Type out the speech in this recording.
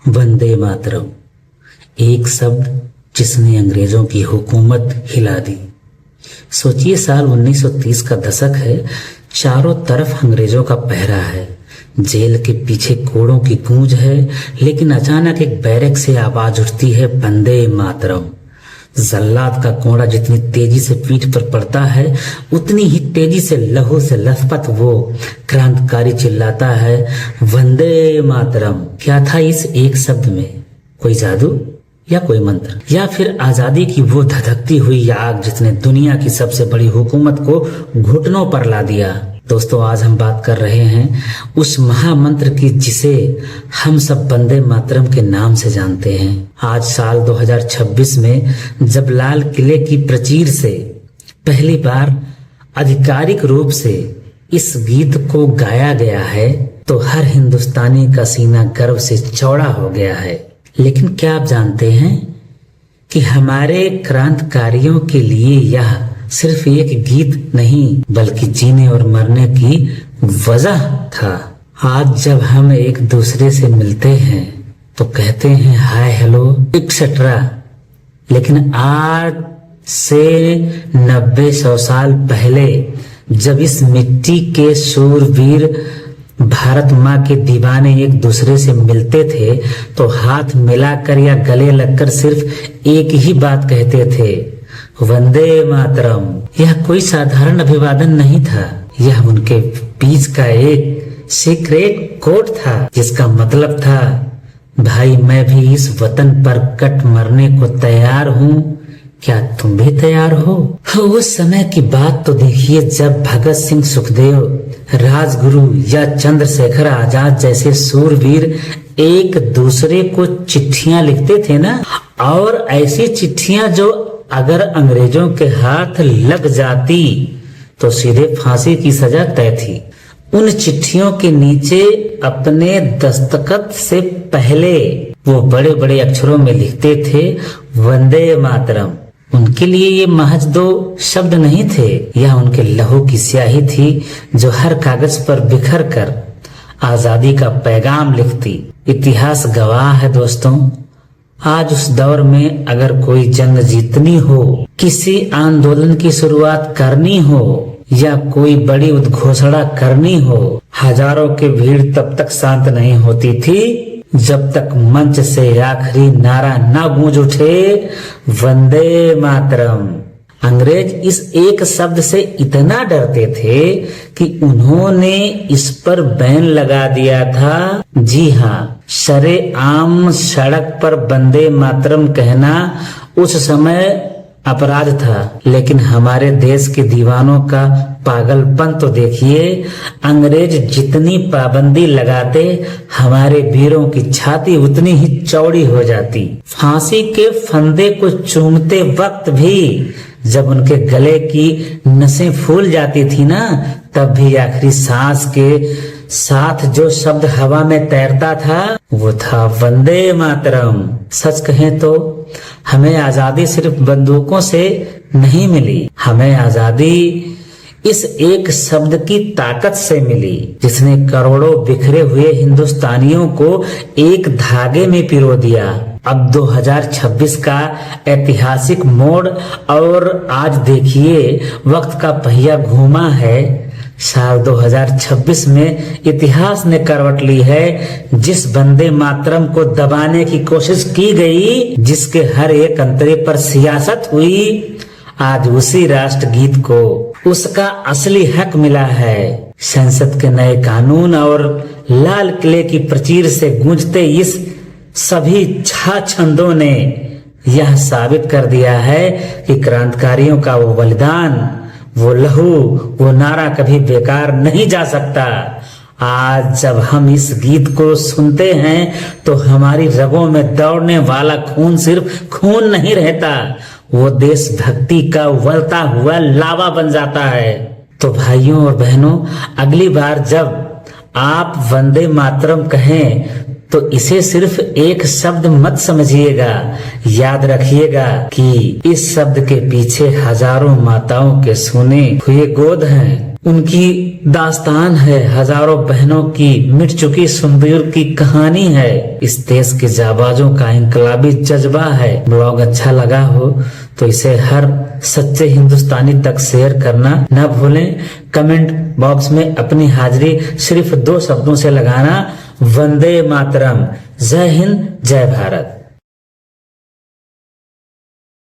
वंदे मातरम, एक शब्द जिसने अंग्रेजों की हुकूमत हिला दी। सोचिए, साल 1930 का दशक है। चारों तरफ अंग्रेजों का पहरा है, जेल के पीछे कोड़ों की गूंज है। लेकिन अचानक एक बैरक से आवाज उठती है, वंदे मातरम। जल्लाद का कोड़ा जितनी तेजी से पीठ पर पड़ता है, उतनी ही तेजी से लहू से लथपथ वो क्रांतिकारी चिल्लाता है, वंदे मातरम। क्या था इस एक शब्द में? कोई जादू या कोई मंत्र, या फिर आजादी की वो धधकती हुई आग जिसने दुनिया की सबसे बड़ी हुकूमत को घुटनों पर ला दिया। दोस्तों, आज हम बात कर रहे हैं उस महामंत्र की जिसे हम सब वंदे मातरम के नाम से जानते हैं। आज साल 2026 में जब लाल किले की प्राचीर से पहली बार आधिकारिक रूप से इस गीत को गाया गया है, तो हर हिंदुस्तानी का सीना गर्व से चौड़ा हो गया है। लेकिन क्या आप जानते हैं कि हमारे क्रांतिकारियों के लिए यह सिर्फ एक गीत नहीं, बल्कि जीने और मरने की वजह था। आज जब हम एक दूसरे से मिलते हैं तो कहते हैं हाय हेलो एक्सेट्रा, लेकिन आज से 90-100 साल पहले जब इस मिट्टी के शूरवीर भारत माँ के दीवाने एक दूसरे से मिलते थे तो हाथ मिलाकर या गले लगकर सिर्फ एक ही बात कहते थे, वंदे मातरम। यह कोई साधारण अभिवादन नहीं था, यह उनके बीच का एक सीक्रेट कोड था, जिसका मतलब था, भाई मैं भी इस वतन पर कट मरने को तैयार हूँ, क्या तुम भी तैयार हो? उस समय की बात तो देखिए, जब भगत सिंह, सुखदेव, राजगुरु या चंद्रशेखर आजाद जैसे सूरवीर एक दूसरे को चिट्ठियां लिखते थे ना, और ऐसी चिट्ठियां जो अगर अंग्रेजों के हाथ लग जाती तो सीधे फांसी की सजा तय थी। उन चिट्ठियों के नीचे अपने दस्तखत से पहले वो बड़े बड़े अक्षरों में लिखते थे, वंदे मातरम। उनके लिए ये महज 2 शब्द नहीं थे, यह उनके लहू की स्याही थी जो हर कागज पर बिखर कर आजादी का पैगाम लिखती। इतिहास गवाह है दोस्तों, आज उस दौर में अगर कोई जंग जीतनी हो, किसी आंदोलन की शुरुआत करनी हो या कोई बड़ी उद्घोषणा करनी हो, हजारों की भीड़ तब तक शांत नहीं होती थी जब तक मंच से आखिरी नारा न गूंज उठे, वंदे मातरम। अंग्रेज इस एक शब्द से इतना डरते थे कि उन्होंने इस पर बैन लगा दिया था। जी हाँ, सरेआम सड़क पर वंदे मातरम कहना उस समय अपराध था। लेकिन हमारे देश के दीवानों का पागलपन तो देखिए, अंग्रेज जितनी पाबंदी लगाते, हमारे वीरों की छाती उतनी ही चौड़ी हो जाती। फांसी के फंदे को चूमते वक्त भी जब उनके गले की नसें फूल जाती थी ना, तब भी आखिरी सांस के साथ जो शब्द हवा में तैरता था वो था वंदे मातरम। सच कहें तो हमें आजादी सिर्फ बंदूकों से नहीं मिली, हमें आजादी इस एक शब्द की ताकत से मिली, जिसने करोड़ों बिखरे हुए हिंदुस्तानियों को एक धागे में पिरो दिया। अब 2026 का ऐतिहासिक मोड़, और आज देखिए वक्त का पहिया घूमा है। साल 2026 में इतिहास ने करवट ली है। जिस वंदे मातरम को दबाने की कोशिश की गई, जिसके हर एक अंतरे पर सियासत हुई, आज उसी राष्ट्रगीत को उसका असली हक मिला है। संसद के नए कानून और लाल किले की प्राचीर से गूंजते इस सभी छंदों ने यह साबित कर दिया है कि क्रांतिकारियों का वो बलिदान, वो लहू, वो नारा कभी बेकार नहीं जा सकता। आज जब हम इस गीत को सुनते हैं तो हमारी रगों में दौड़ने वाला खून सिर्फ खून नहीं रहता, वो देशभक्ति का उबलता हुआ लावा बन जाता है। तो भाइयों और बहनों, अगली बार जब आप वंदे मातरम कहें तो इसे सिर्फ एक शब्द मत समझिएगा, याद रखिएगा कि इस शब्द के पीछे हजारों माताओं के सुने हुए गोद हैं, उनकी दास्तान है, हजारों बहनों की मिट चुकी सुंदर की कहानी है। इस देश के जाबाजों का इनकलाबी जज्बा है। ब्लॉग अच्छा लगा हो तो इसे हर सच्चे हिंदुस्तानी तक शेयर करना न भूलें। कमेंट बॉक्स में अपनी हाजिरी सिर्फ 2 शब्दों से लगाना, वंदे मातरम। जय हिंद, जय भारत।